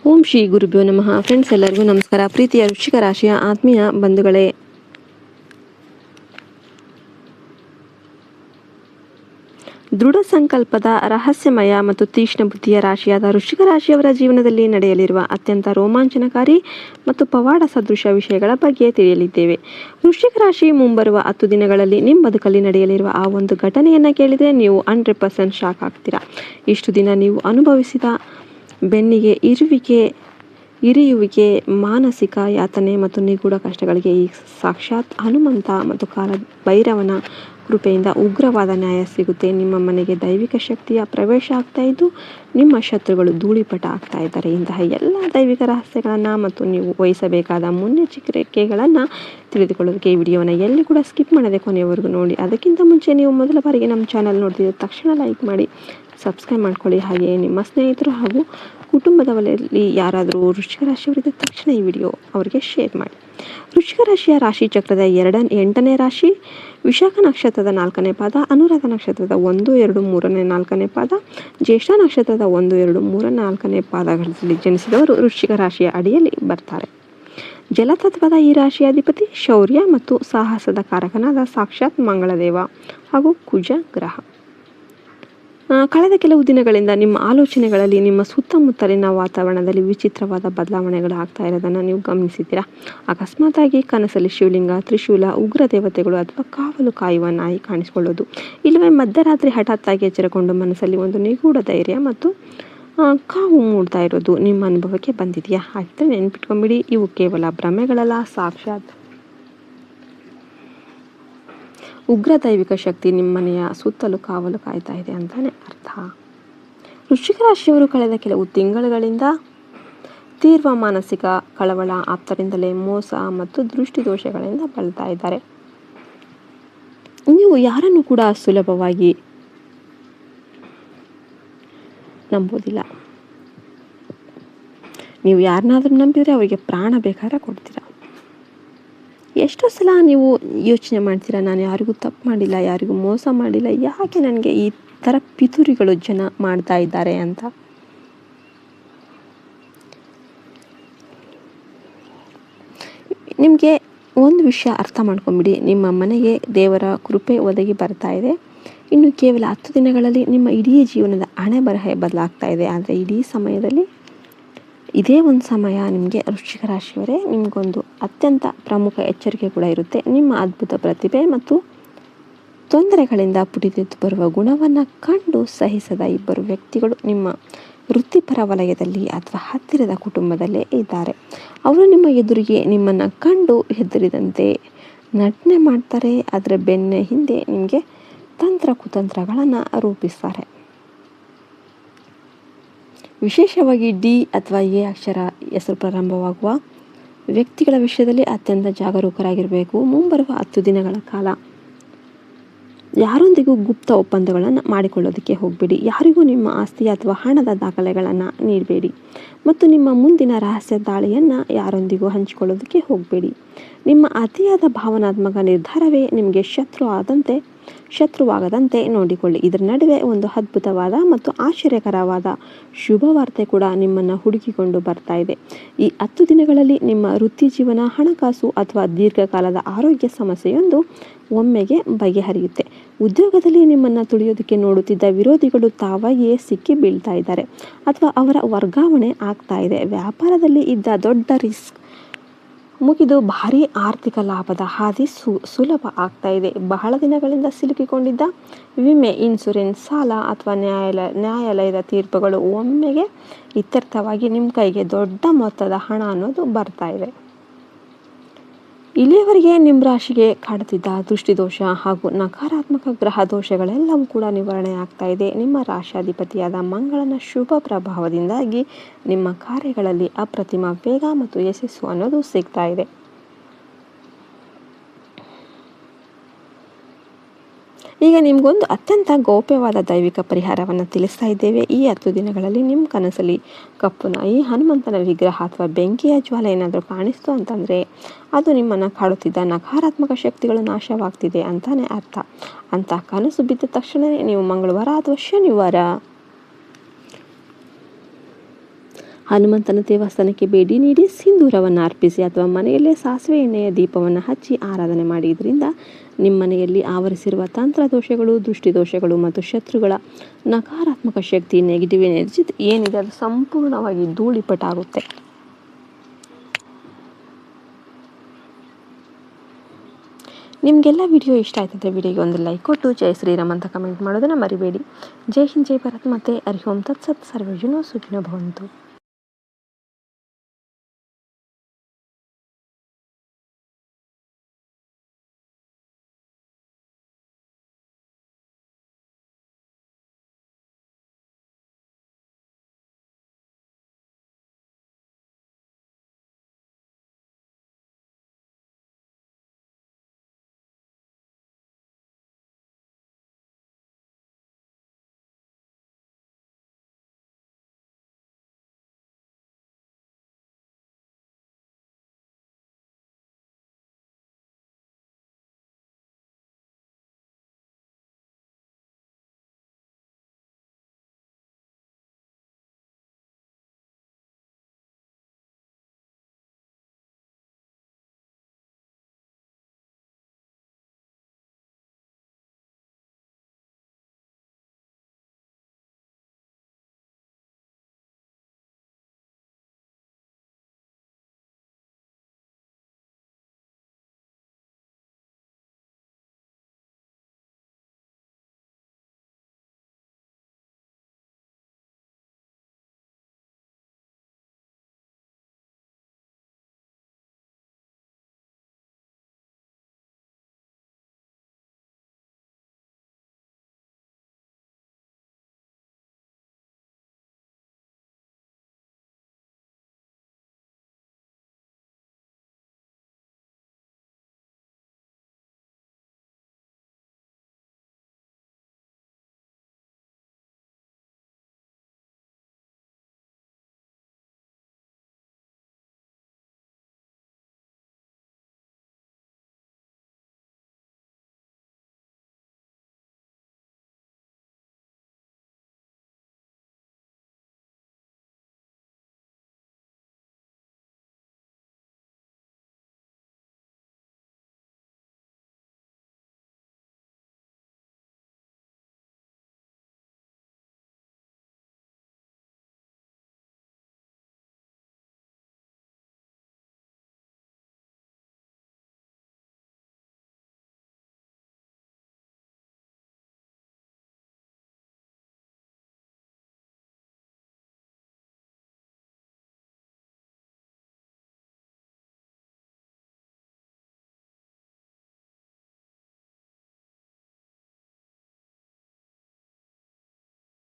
ಓಂ ಶ್ರೀ ಗುರುಭ್ಯೋ ನಮಃ. ಫ್ರೆಂಡ್ಸ್, ಎಲ್ಲರಿಗೂ ನಮಸ್ಕಾರ. ಪ್ರೀತಿಯ ವೃಶ್ಚಿಕ ರಾಶಿಯ ಆತ್ಮೀಯ ಬಂಧುಗಳೇ, ದೃಢ ಸಂಕಲ್ಪದ ರಹಸ್ಯಮಯ ಮತ್ತು ತೀಕ್ಷ್ಣ ಬುದ್ಧಿಯ ರಾಶಿಯಾದ ವೃಶ್ಚಿಕ ರಾಶಿಯವರ ಜೀವನದಲ್ಲಿ ನಡೆಯಲಿರುವ ಅತ್ಯಂತ ರೋಮಾಂಚನಕಾರಿ ಮತ್ತು ಪವಾಡ ಸದೃಶ ವಿಷಯಗಳ ಬಗ್ಗೆ ತಿಳಿಯಲಿದ್ದೇವೆ. ವೃಶ್ಚಿಕ ರಾಶಿ ಮುಂಬರುವ 10 ದಿನಗಳಲ್ಲಿ ನಿಮ್ಮ ಬದುಕಲ್ಲಿ ನಡೆಯಲಿರುವ ಆ ಒಂದು ಘಟನೆಯನ್ನು ಕೇಳಿದರೆ ನೀವು 100% ಶಾಕ್ ಆಗ್ತೀರಾ. ಇಷ್ಟು ದಿನ ನೀವು ಅನುಭವಿಸಿದ ಬೆನ್ನಿಗೆ ಇರಿಯುವಿಕೆ, ಮಾನಸಿಕ ಯಾತನೆ ಮತ್ತು ನಿಗೂಢ ಕಷ್ಟಗಳಿಗೆ ಈ ಸಾಕ್ಷಾತ್ ಹನುಮಂತ ಮತ್ತು ಕಾಲ ಭೈರವನ ಕೃಪೆಯಿಂದ ಉಗ್ರವಾದ ನ್ಯಾಯ ಸಿಗುತ್ತೆ. ನಿಮ್ಮ ಮನೆಗೆ ದೈವಿಕ ಶಕ್ತಿಯ ಪ್ರವೇಶ ಆಗ್ತಾ ಇದ್ದು ನಿಮ್ಮ ಶತ್ರುಗಳು ಧೂಳಿಪಟ ಆಗ್ತಾ ಇದ್ದಾರೆ. ಇಂತಹ ಎಲ್ಲ ದೈವಿಕ ರಹಸ್ಯಗಳನ್ನು ಮತ್ತು ನೀವು ವಹಿಸಬೇಕಾದ ಮುನ್ನೆಚ್ಚರಿಕೆಗಳನ್ನು ತಿಳಿದುಕೊಳ್ಳೋದಕ್ಕೆ ಈ ವಿಡಿಯೋನ ಎಲ್ಲಿ ಕೂಡ ಸ್ಕಿಪ್ ಮಾಡದೆ ಕೊನೆಯವರೆಗೂ ನೋಡಿ. ಅದಕ್ಕಿಂತ ಮುಂಚೆ ನೀವು ಮೊದಲ ಬಾರಿಗೆ ನಮ್ಮ ಚಾನಲ್ ನೋಡ್ತಿದ್ದ ತಕ್ಷಣ ಲೈಕ್ ಮಾಡಿ, ಸಬ್ಸ್ಕ್ರೈಬ್ ಮಾಡ್ಕೊಳ್ಳಿ. ಹಾಗೆಯೇ ನಿಮ್ಮ ಸ್ನೇಹಿತರು ಹಾಗೂ ಕುಟುಂಬದವರಲ್ಲಿ ಯಾರಾದರೂ ವೃಶ್ಚಿಕ ರಾಶಿಯವರಿದ್ದ ತಕ್ಷಣ ಈ ವಿಡಿಯೋ ಅವರಿಗೆ ಶೇರ್ ಮಾಡಿ. ವೃಶ್ಚಿಕ ರಾಶಿಯ ರಾಶಿ ಚಕ್ರದ 8ನೇ ರಾಶಿ, ವಿಶಾಖ ನಕ್ಷತ್ರದ 4ನೇ ಪಾದ, ಅನುರಾಧ ನಕ್ಷತ್ರದ 1, 2, 3, 4ನೇ ಪಾದ, ಜ್ಯೇಷ್ಠ ನಕ್ಷತ್ರದ 1, 2, 3, 4ನೇ ಪಾದಗಳಲ್ಲಿ ಜನಿಸಿದವರು ವೃಶ್ಚಿಕ ರಾಶಿಯ ಅಡಿಯಲ್ಲಿ ಬರ್ತಾರೆ. ಜಲತತ್ವದ ಈ ರಾಶಿಯ ಅಧಿಪತಿ ಶೌರ್ಯ ಮತ್ತು ಸಾಹಸದ ಕಾರಕನಾದ ಸಾಕ್ಷಾತ್ ಮಂಗಳದೇವ ಹಾಗೂ ಕುಜ ಗ್ರಹ. ಕಳೆದ ಕೆಲವು ದಿನಗಳಿಂದ ನಿಮ್ಮ ಆಲೋಚನೆಗಳಲ್ಲಿ ನಿಮ್ಮ ಸುತ್ತಮುತ್ತಲಿನ ವಾತಾವರಣದಲ್ಲಿ ವಿಚಿತ್ರವಾದ ಬದಲಾವಣೆಗಳು ಆಗ್ತಾ ಇರೋದನ್ನು ನೀವು ಗಮನಿಸಿದ್ದೀರಾ. ಅಕಸ್ಮಾತಾಗಿ ಕನಸಲ್ಲಿ ಶಿವಲಿಂಗ, ತ್ರಿಶೂಲ, ಉಗ್ರ ದೇವತೆಗಳು ಅಥವಾ ಕಾವಲು ಕಾಯುವ ನಾಯಿ ಕಾಣಿಸಿಕೊಳ್ಳೋದು, ಇಲ್ಲವೇ ಮಧ್ಯರಾತ್ರಿ ಹಠಾತ್ತಾಗಿ ಎಚ್ಚರಗೊಂಡು ಮನಸ್ಸಲ್ಲಿ ಒಂದು ನಿಗೂಢ ಧೈರ್ಯ ಮತ್ತು ಕಾವು ಮೂಡ್ತಾ ಇರೋದು ನಿಮ್ಮ ಅನುಭವಕ್ಕೆ ಬಂದಿದೆಯಾ? ಹಾಗಿದ್ರೆ ನೆನ್ಪಿಟ್ಕೊಂಬಿಡಿ, ಇವು ಕೇವಲ ಭ್ರಮೆಗಳಲ್ಲ, ಸಾಕ್ಷಾತ್ ಉಗ್ರ ದೈವಿಕ ಶಕ್ತಿ ನಿಮ್ಮ ಮನೆಯ ಸುತ್ತಲೂ ಕಾವಲು ಕಾಯ್ತಾ ಇದೆ ಅಂತಾನೆ ಅರ್ಥ. ವೃಶ್ಚಿಕ ರಾಶಿಯವರು ಕಳೆದ ಕೆಲವು ತಿಂಗಳುಗಳಿಂದ ತೀವ್ರ ಮಾನಸಿಕ ಕಳವಳ, ಆಪ್ತರಿಂದಲೇ ಮೋಸ ಮತ್ತು ದೃಷ್ಟಿ ದೋಷಗಳಿಂದ ಬಳಲ್ತಾ ಇದ್ದಾರೆ. ನೀವು ಯಾರನ್ನು ಕೂಡ ಸುಲಭವಾಗಿ ನಂಬೋದಿಲ್ಲ. ನೀವು ಯಾರನ್ನಾದ್ರೂ ನಂಬಿದರೆ ಅವರಿಗೆ ಪ್ರಾಣ ಬೇಕಾದ್ರೆ ಕೊಡ್ತೀರಾ. ಎಷ್ಟೋ ಸಲ ನೀವು ಯೋಚನೆ ಮಾಡ್ತೀರಾ, ನಾನು ಯಾರಿಗೂ ತಪ್ಪು ಮಾಡಿಲ್ಲ, ಯಾರಿಗೂ ಮೋಸ ಮಾಡಿಲ್ಲ, ಯಾಕೆ ನನಗೆ ಈ ಥರ ಪಿತೂರಿಗಳು ಜನ ಮಾಡ್ತಾ ಇದ್ದಾರೆ ಅಂತ. ನಿಮಗೆ ಒಂದು ವಿಷಯ ಅರ್ಥ ಮಾಡ್ಕೊಂಬಿಡಿ, ನಿಮ್ಮ ಮನೆಗೆ ದೇವರ ಕೃಪೆ ಒದಗಿ ಬರ್ತಾ ಇದೆ. ಇನ್ನು ಕೇವಲ 10 ದಿನಗಳಲ್ಲಿ ನಿಮ್ಮ ಇಡೀ ಜೀವನದ ಹಣೆ ಬರಹ ಬದಲಾಗ್ತಾ ಇದೆ. ಆದರೆ ಇದೇ ಒಂದು ಸಮಯ ನಿಮಗೆ ವೃಶ್ಚಿಕ ರಾಶಿಯವರೇ, ನಿಮಗೊಂದು ಅತ್ಯಂತ ಪ್ರಮುಖ ಎಚ್ಚರಿಕೆ ಕೂಡ ಇರುತ್ತೆ. ನಿಮ್ಮ ಅದ್ಭುತ ಪ್ರತಿಭೆ ಮತ್ತು ತೊಂದರೆಗಳಿಂದ ಪುಟಿದೆದ್ದು ಬರುವ ಗುಣವನ್ನು ಕಂಡು ಸಹಿಸದ ಇಬ್ಬರು ವ್ಯಕ್ತಿಗಳು ನಿಮ್ಮ ವೃತ್ತಿಪರ ವಲಯದಲ್ಲಿ ಅಥವಾ ಹತ್ತಿರದ ಕುಟುಂಬದಲ್ಲೇ ಇದ್ದಾರೆ. ಅವರು ನಿಮ್ಮ ಎದುರಿಗೆ ನಿಮ್ಮನ್ನು ಕಂಡು ಹೆದರಿದಂತೆ ನಟನೆ ಮಾಡ್ತಾರೆ. ಅದರ ಬೆನ್ನ ಹಿಂದೆ ನಿಮಗೆ ತಂತ್ರ ಕುತಂತ್ರಗಳನ್ನು ರೂಪಿಸ್ತಾರೆ. ವಿಶೇಷವಾಗಿ ಡಿ ಅಥವಾ ಎ ಅಕ್ಷರ ಹೆಸರು ಪ್ರಾರಂಭವಾಗುವ ವ್ಯಕ್ತಿಗಳ ವಿಷಯದಲ್ಲಿ ಅತ್ಯಂತ ಜಾಗರೂಕರಾಗಿರಬೇಕು. ಮುಂಬರುವ 10 ದಿನಗಳ ಕಾಲ ಯಾರೊಂದಿಗೂ ಗುಪ್ತ ಒಪ್ಪಂದಗಳನ್ನು ಮಾಡಿಕೊಳ್ಳೋದಕ್ಕೆ ಹೋಗಬೇಡಿ. ಯಾರಿಗೂ ನಿಮ್ಮ ಆಸ್ತಿ ಅಥವಾ ಹಣದ ದಾಖಲೆಗಳನ್ನು ನೀಡಬೇಡಿ ಮತ್ತು ನಿಮ್ಮ ಮುಂದಿನ ರಹಸ್ಯ ದಾಳಿಯನ್ನು ಯಾರೊಂದಿಗೂ ಹಂಚಿಕೊಳ್ಳೋದಕ್ಕೆ ಹೋಗಬೇಡಿ. ನಿಮ್ಮ ಅತಿಯಾದ ಭಾವನಾತ್ಮಕ ನಿರ್ಧಾರವೇ ನಿಮಗೆ ಶತ್ರುವಾಗದಂತೆ ನೋಡಿಕೊಳ್ಳಿ. ಇದರ ನಡುವೆ ಒಂದು ಅದ್ಭುತವಾದ ಮತ್ತು ಆಶ್ಚರ್ಯಕರವಾದ ಶುಭವಾರ್ತೆ ಕೂಡ ನಿಮ್ಮನ್ನು ಹುಡುಕಿಕೊಂಡು ಬರ್ತಾ ಇದೆ. ಈ 10 ದಿನಗಳಲ್ಲಿ ನಿಮ್ಮ ವೃತ್ತಿ ಜೀವನ, ಹಣಕಾಸು ಅಥವಾ ದೀರ್ಘಕಾಲದ ಆರೋಗ್ಯ ಸಮಸ್ಯೆಯೊಂದು ಒಮ್ಮೆಗೆ ಬಗೆಹರಿಯುತ್ತೆ. ಉದ್ಯೋಗದಲ್ಲಿ ನಿಮ್ಮನ್ನು ತುಳಿಯೋದಕ್ಕೆ ನೋಡುತ್ತಿದ್ದ ವಿರೋಧಿಗಳು ತಾವಾಗಿಯೇ ಸಿಕ್ಕಿ ಬೀಳ್ತಾ ಇದ್ದಾರೆ ಅಥವಾ ಅವರ ವರ್ಗಾವಣೆ ಆಗ್ತಾ ಇದೆ. ವ್ಯಾಪಾರದಲ್ಲಿ ಇದ್ದ ದೊಡ್ಡ ರಿಸ್ಕ್ ಮುಗಿದು ಭಾರೀ ಆರ್ಥಿಕ ಲಾಭದ ಹಾದಿ ಸುಲಭ ಆಗ್ತಾ ಇದೆ. ಬಹಳ ದಿನಗಳಿಂದ ಸಿಲುಕಿಕೊಂಡಿದ್ದ ವಿಮೆ, ಇನ್ಶೂರೆನ್ಸ್, ಸಾಲ ಅಥವಾ ನ್ಯಾಯಾಲಯದ ತೀರ್ಪುಗಳು ಒಮ್ಮೆಗೆ ಇತ್ಯರ್ಥವಾಗಿ ನಿಮ್ಮ ಕೈಗೆ ದೊಡ್ಡ ಮೊತ್ತದ ಹಣ ಅನ್ನೋದು ಬರ್ತಾ ಇದೆ. ಇಲ್ಲಿಯವರೆಗೆ ನಿಮ್ಮ ರಾಶಿಗೆ ಕಾಡುತ್ತಿದ್ದ ದೃಷ್ಟಿದೋಷ ಹಾಗೂ ನಕಾರಾತ್ಮಕ ಗ್ರಹ ದೋಷಗಳೆಲ್ಲವೂ ಕೂಡ ನಿವಾರಣೆ ಆಗ್ತಾ ಇದೆ. ನಿಮ್ಮ ರಾಶಿಯಾಧಿಪತಿಯಾದ ಮಂಗಳನ ಶುಭ ಪ್ರಭಾವದಿಂದಾಗಿ ನಿಮ್ಮ ಕಾರ್ಯಗಳಲ್ಲಿ ಅಪ್ರತಿಮ ವೇಗ ಮತ್ತು ಯಶಸ್ಸು ಅನ್ನೋದು ಸಿಗ್ತಾ ಇದೆ. ಈಗ ನಿಮಗೊಂದು ಅತ್ಯಂತ ಗೌಪ್ಯವಾದ ದೈವಿಕ ಪರಿಹಾರವನ್ನು ತಿಳಿಸ್ತಾ ಇದ್ದೇವೆ. ಈ 10 ದಿನಗಳಲ್ಲಿ ನಿಮ್ಮ ಕನಸಲ್ಲಿ ಕಪ್ಪು ನಾಯಿ, ಹನುಮಂತನ ವಿಗ್ರಹ ಅಥವಾ ಬೆಂಕಿಯ ಜ್ವಾಲೆ ಏನಾದರೂ ಕಾಣಿಸ್ತು ಅಂತಂದರೆ ಅದು ನಿಮ್ಮನ್ನು ಕಾಡುತ್ತಿದ್ದ ನಕಾರಾತ್ಮಕ ಶಕ್ತಿಗಳು ನಾಶವಾಗ್ತಿದೆ ಅಂತಾನೆ ಅರ್ಥ. ಅಂತ ಕನಸು ಬಿದ್ದ ತಕ್ಷಣವೇ ನೀವು ಮಂಗಳವಾರ ಅಥವಾ ಶನಿವಾರ ಹನುಮಂತನ ದೇವಸ್ಥಾನಕ್ಕೆ ಭೇಟಿ ನೀಡಿ ಸಿಂಧೂರವನ್ನು ಅರ್ಪಿಸಿ ಅಥವಾ ಮನೆಯಲ್ಲೇ ಸಾಸಿವೆ ಎಣ್ಣೆಯ ದೀಪವನ್ನು ಹಚ್ಚಿ ಆರಾಧನೆ ಮಾಡಿದ್ರಿಂದ ನಿಮ್ಮ ಮನೆಯಲ್ಲಿ ಆವರಿಸಿರುವ ತಂತ್ರ ದೋಷಗಳು, ದೃಷ್ಟಿದೋಷಗಳು ಮತ್ತು ಶತ್ರುಗಳ ನಕಾರಾತ್ಮಕ ಶಕ್ತಿ, ನೆಗೆಟಿವ್ ಎನರ್ಜಿ ಏನಿದೆ ಅದು ಸಂಪೂರ್ಣವಾಗಿ ಧೂಳಿಪಟಾಗುತ್ತೆ. ನಿಮಗೆಲ್ಲ ವಿಡಿಯೋ ಇಷ್ಟ ಆಯ್ತಂದರೆ ವಿಡಿಯೋಗೆ ಒಂದು ಲೈಕ್ ಕೊಟ್ಟು ಜೈ ಶ್ರೀರಾಮ್ ಅಂತ ಕಮೆಂಟ್ ಮಾಡೋದನ್ನು ಮರಿಬೇಡಿ. ಜೈ ಹಿಂದ್, ಜೈ ಭಾರತ್, ಮತ್ತು ಹರಿ ಓಂ ತತ್ಸತ್. ಸರ್ವೇ ಜನ ಸುಖಿನೋ ಭವಂತು.